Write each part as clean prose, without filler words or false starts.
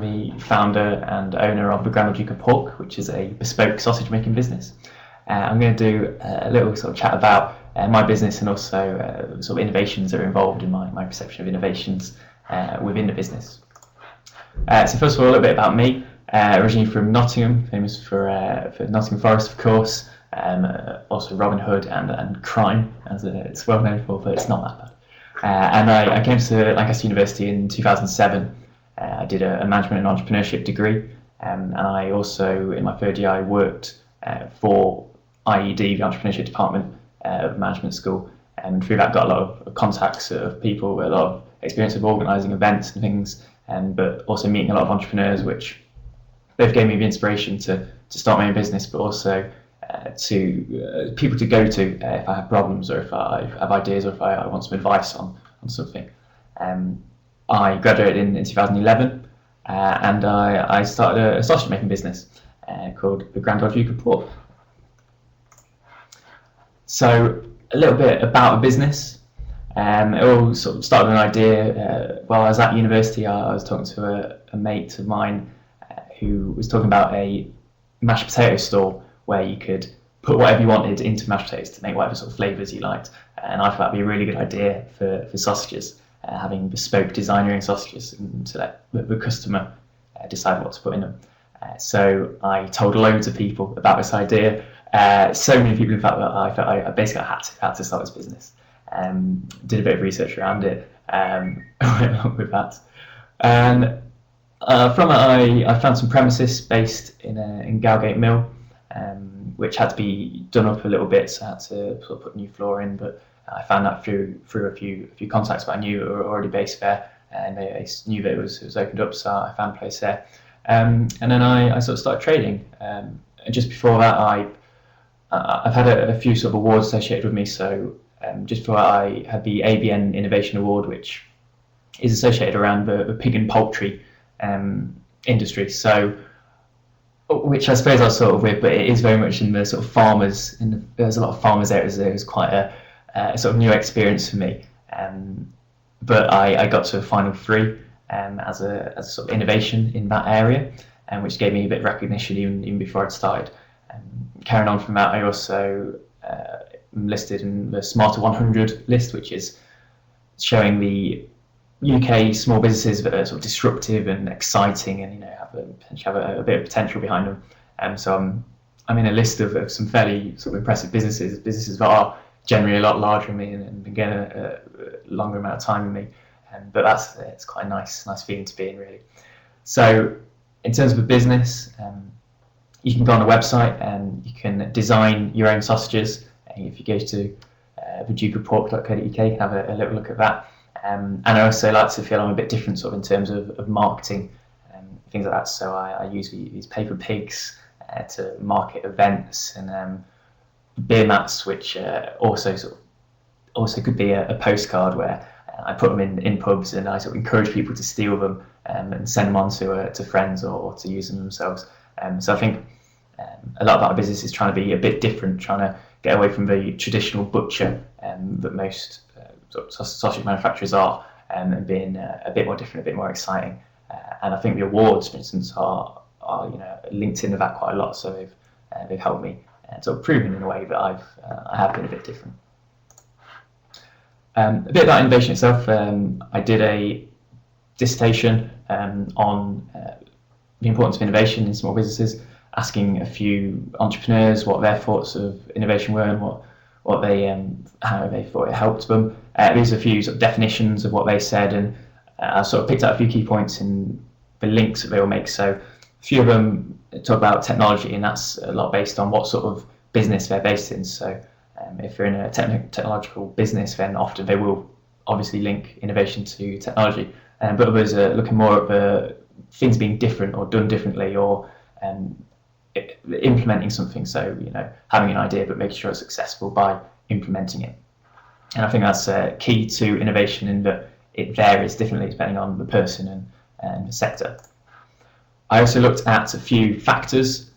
the founder and owner of the Grand Duke Pork, which is a bespoke sausage making business. I'm going to do a little sort of chat about my business and also sort of innovations that are involved in my perception of innovations within the business. So first of all, a little bit about me. Originally from Nottingham, famous for Nottingham Forest, of course. Also Robin Hood and crime, as it's well known for, but it's not that bad. And I came to Lancaster University in 2007. I did a management and entrepreneurship degree, and I also, in my third year, I worked for IED, the entrepreneurship department of management school, and through that got a lot of contacts of people with a lot of experience of organising events and things, but also meeting a lot of entrepreneurs, which both gave me the inspiration to start my own business, but also to people to go to if I have problems or if I have ideas or if I want some advice on something. I graduated in 2011 and I started a sausage making business called the Grand Duke Pork. So a little bit about the business. It all sort of started with an idea while I was at university. I was talking to a mate of mine who was talking about a mashed potato stall where you could put whatever you wanted into mashed potatoes to make whatever sort of flavours you liked. And I thought that'd be a really good idea for sausages, having bespoke designer sausages and to let the customer decide what to put in them. So I told loads of people about this idea. So many people, in fact, that I felt I basically had to start this business. Did a bit of research around it, went along with that. And from it, I found some premises based in Gowgate Mill, which had to be done up a little bit, so I had to sort of put new floor in, but I found that through a few contacts that I knew were already based there, and they knew that it was opened up, so I found a place there. And then I sort of started trading. And just before that, I've had a few sort of awards associated with me, so just before I had the ABN Innovation Award, which is associated around the pig and poultry industry, so which I suppose I was sort of with, but it is very much in the sort of farmers, there's a lot of farmers there, it was quite a sort of new experience for me. But I got to a final three as a sort of innovation in that area, which gave me a bit of recognition even before I'd started. Carrying on from that, I also listed in the Smarter 100 list, which is showing the UK small businesses that are sort of disruptive and exciting, and have a bit of potential behind them. So I'm in a list of some fairly sort of impressive businesses that are generally a lot larger than me and been getting a longer amount of time than me. But it's quite a nice feeling to be in, really. So in terms of a business, you can go on the website and you can design your own sausages. If you go to thedukeofpork.co.uk, you can have a little look at that. And I also like to feel I'm a bit different sort of in terms of marketing and things like that. So I use these paper pigs to market events, and beer mats, which also could be a postcard where I put them in pubs, and I sort of encourage people to steal them and send them on to friends or to use them themselves. So I think a lot of our business is trying to be a bit different, trying to get away from the traditional butcher that most sausage manufacturers are, and being a bit more different, a bit more exciting. And I think the awards, for instance, are linked into that quite a lot. So they've helped me sort of proven in a way that I have been a bit different. A bit about innovation itself. I did a dissertation on the importance of innovation in small businesses, asking a few entrepreneurs what their thoughts of innovation were and what they how they thought it helped them. These are a few sort of definitions of what they said, and I sort of picked out a few key points in the links that they all make. So a few of them talk about technology, and that's a lot based on what sort of business they're based in. So if you're in a technological business, then often they will obviously link innovation to technology. But others are looking more at things being different or done differently, or implementing something. So having an idea but making sure it's successful by implementing it. And I think that's key to innovation, in that it varies differently depending on the person and the sector. I also looked at a few factors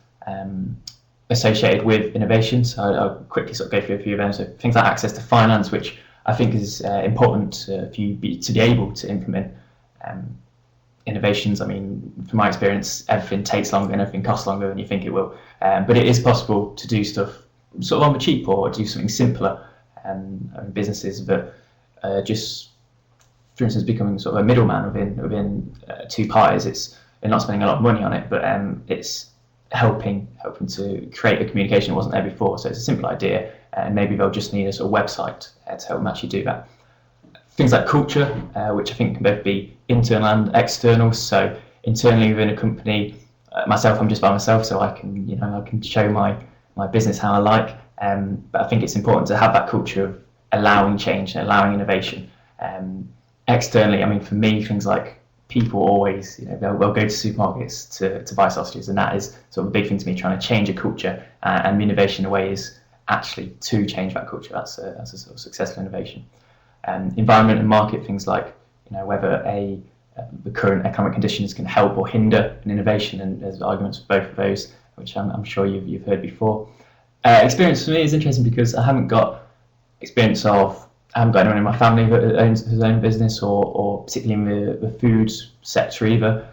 associated with innovation. So I'll quickly sort of go through a few of them. So things like access to finance, which I think is important for you to be able to implement innovations. I mean, from my experience, everything takes longer and everything costs longer than you think it will. But it is possible to do stuff sort of on the cheap or do something simpler. Businesses that just, for instance, becoming sort of a middleman within two parties. They're not spending a lot of money on it, but it's helping to create a communication that wasn't there before. So it's a simple idea, and maybe they'll just need a sort of website to help them actually do that. Things like culture, which I think can both be internal and external. So internally within a company, myself, I'm just by myself, so I can show my business how I like. But I think it's important to have that culture of allowing change and allowing innovation. Externally, I mean, for me, things like people always, they'll go to supermarkets to buy sausages, and that is sort of a big thing to me, trying to change a culture, and innovation in a way is actually to change that culture. That's a sort of successful innovation. Environment and market, things like whether the current economic conditions can help or hinder an innovation, and there's arguments for both of those, which I'm sure you've heard before. Experience for me is interesting because I haven't got anyone in my family that owns his own business, or particularly in the food sector either.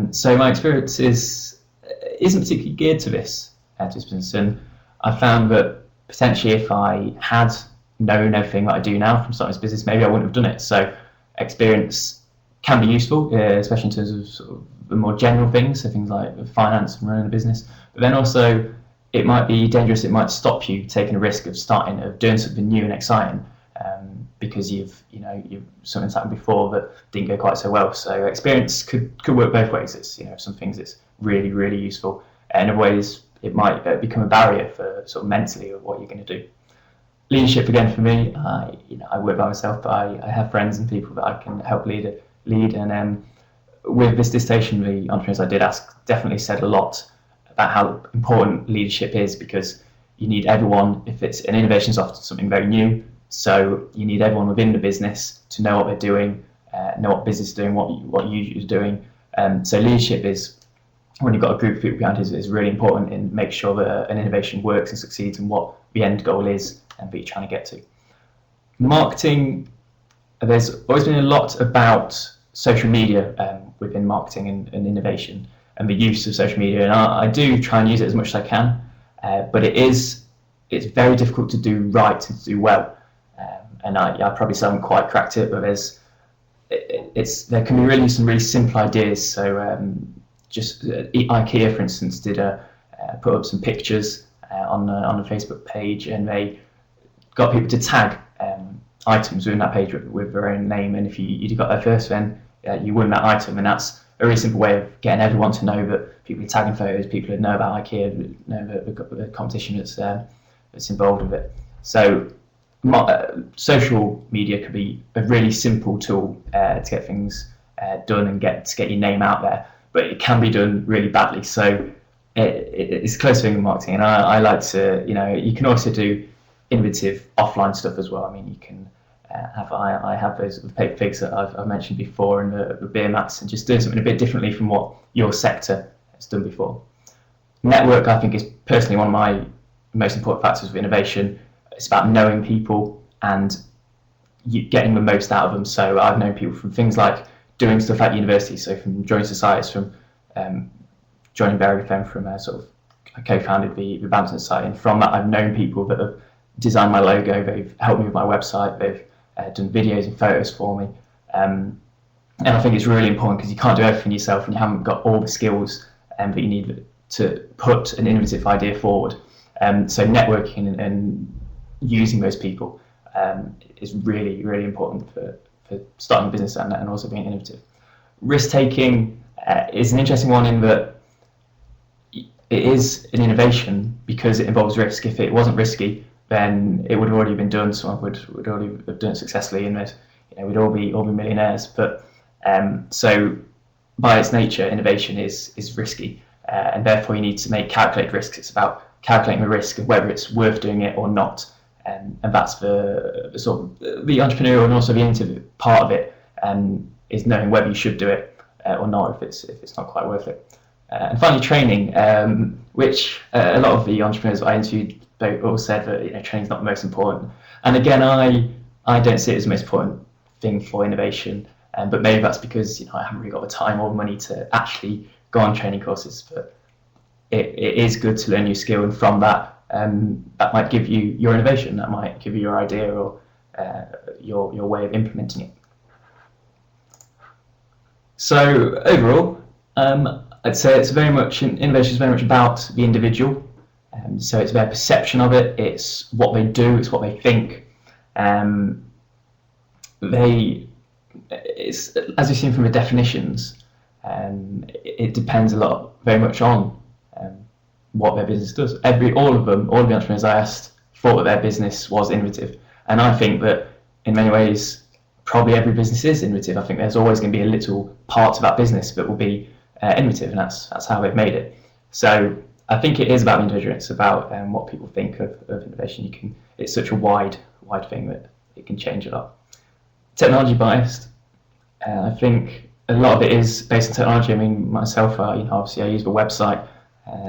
So my experience isn't particularly geared to this business, and I found that potentially if I had known everything that I do now from starting this business, maybe I wouldn't have done it. So experience can be useful, especially in terms of sort of the more general things, so things like finance and running a business. But then also it might be dangerous. It might stop you taking a risk of doing something new and exciting, because you've something's happened before that didn't go quite so well. So experience could work both ways. It's some things it's really, really useful, and in other ways it might become a barrier for sort of mentally of what you're going to do. Leadership, again, for me, I work by myself, but I have friends and people that I can help lead, and with this dissertation, the entrepreneurs I did ask definitely said a lot about how important leadership is, because you need everyone. If it's an innovation, is often something very new, so you need everyone within the business to know what they're doing, know what business is doing, what you are doing. So leadership is, when you've got a group of people behind, is really important in making sure that an innovation works and succeeds, and what the end goal is and what you're trying to get to. Marketing, there's always been a lot about social media within marketing and innovation, and the use of social media, and I do try and use it as much as I can, but it's very difficult to do right and to do well, and I probably still haven't quite cracked it, but there can be really some really simple ideas. So just IKEA, for instance, did put up some pictures on the Facebook page, and they got people to tag items within that page with their own name, and if you got there first, then you won that item. And that's a really simple way of getting everyone to know that people are tagging photos, people who know about IKEA, know the competition that's involved with it. So social media could be a really simple tool to get things done and to get your name out there, but it can be done really badly. So it's a close thing in marketing, and I like to, you can also do innovative offline stuff as well. I mean, you can I have those paper pigs that I've mentioned before, and the beer mats, and just doing something a bit differently from what your sector has done before. Network, I think, is personally one of my most important factors of innovation. It's about knowing people and getting the most out of them. So I've known people from things like doing stuff at university, so from joining societies, from joining Berry FM, from I co-founded the Badminton Society, and from that I've known people that have designed my logo, they've helped me with my website, they've done videos and photos for me, and I think it's really important, because you can't do everything yourself and you haven't got all the skills that you need to put an innovative idea forward. So networking and using those people is really, really important for starting a business and also being innovative. Risk taking is an interesting one, in that it is an innovation because it involves risk. If it wasn't risky, then it would have already been done. Someone would already have done it successfully, and we'd all be millionaires. But so by its nature, innovation is risky, and therefore you need to make calculated risks. It's about calculating the risk of whether it's worth doing it or not, and that's the sort of the entrepreneurial and also the innovative part of it, is knowing whether you should do it or not, if it's not quite worth it. And finally, training, which a lot of the entrepreneurs I interviewed all said that training's not the most important. And again, I don't see it as the most important thing for innovation. But maybe that's because I haven't really got the time or money to actually go on training courses. But it is good to learn new skill, and from that, that might give you your innovation, that might give you your idea or your way of implementing it. So overall, I'd say innovation is very much about the individual. So it's their perception of it, it's what they do, it's what they think. It's, as you've seen from the definitions, it depends very much on what their business does. All of the entrepreneurs I asked thought that their business was innovative, and I think that in many ways probably every business is innovative. I think there's always going to be a little part of that business that will be innovative, and that's how they've made it. So I think it is about the individual. It's about what people think of innovation. It's such a wide thing that it can change a lot. Technology biased. I think a lot of it is based on technology. I mean, myself, obviously I use the website,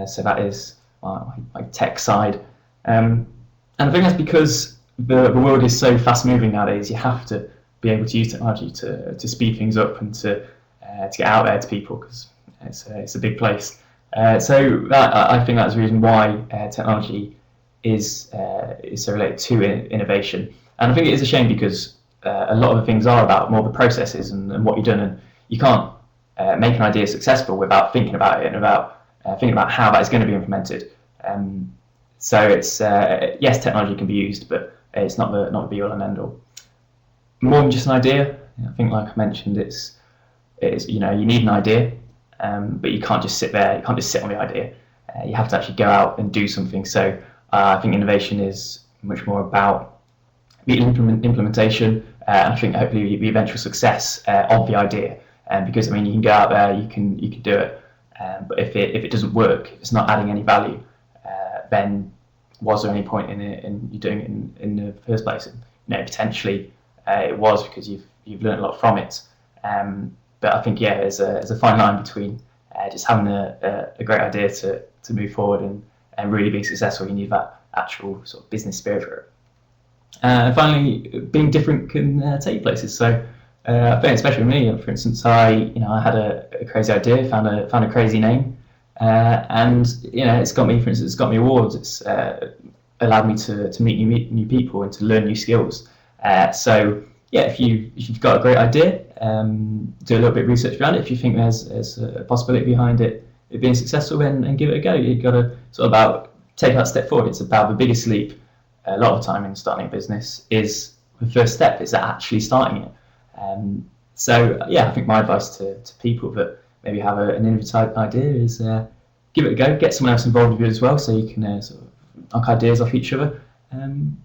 so that is my tech side. And I think that's because the world is so fast moving nowadays. You have to be able to use technology to speed things up and to get out there to people, because it's a big place. So I think that's the reason why technology is so related to innovation. And I think it is a shame because a lot of the things are about more the processes and what you've done, and you can't make an idea successful without thinking about it and about thinking about how that is going to be implemented. So it's yes, technology can be used, but it's not the be all and end all. More than just an idea. I think, like I mentioned, it's you need an idea, but you can't just sit there. You can't just sit on the idea. You have to actually go out and do something. So I think innovation is much more about the implementation. And I think hopefully the eventual success of the idea. Because you can go out there, you can do it, but if it doesn't work, if it's not adding any value, then was there any point in you doing it in the first place? And, potentially it was, because you've learned a lot from it. But I think there's a fine line between just having a great idea to move forward and really being successful. You need that actual sort of business spirit for it. And finally, being different can take you places. So I think, especially with me, for instance, I had a crazy idea, found a crazy name, and it's got me. For instance, it's got me awards. It's allowed me to meet new people and to learn new skills. So if you've got a great idea, do a little bit of research around it. If you think there's a possibility behind it being successful, then give it a go. You've got to take that step forward. It's about the biggest leap. A lot of the time in starting a business is the first step is actually starting it. So I think my advice to people that maybe have an innovative idea is give it a go. Get someone else involved with you as well, so you can knock ideas off each other. And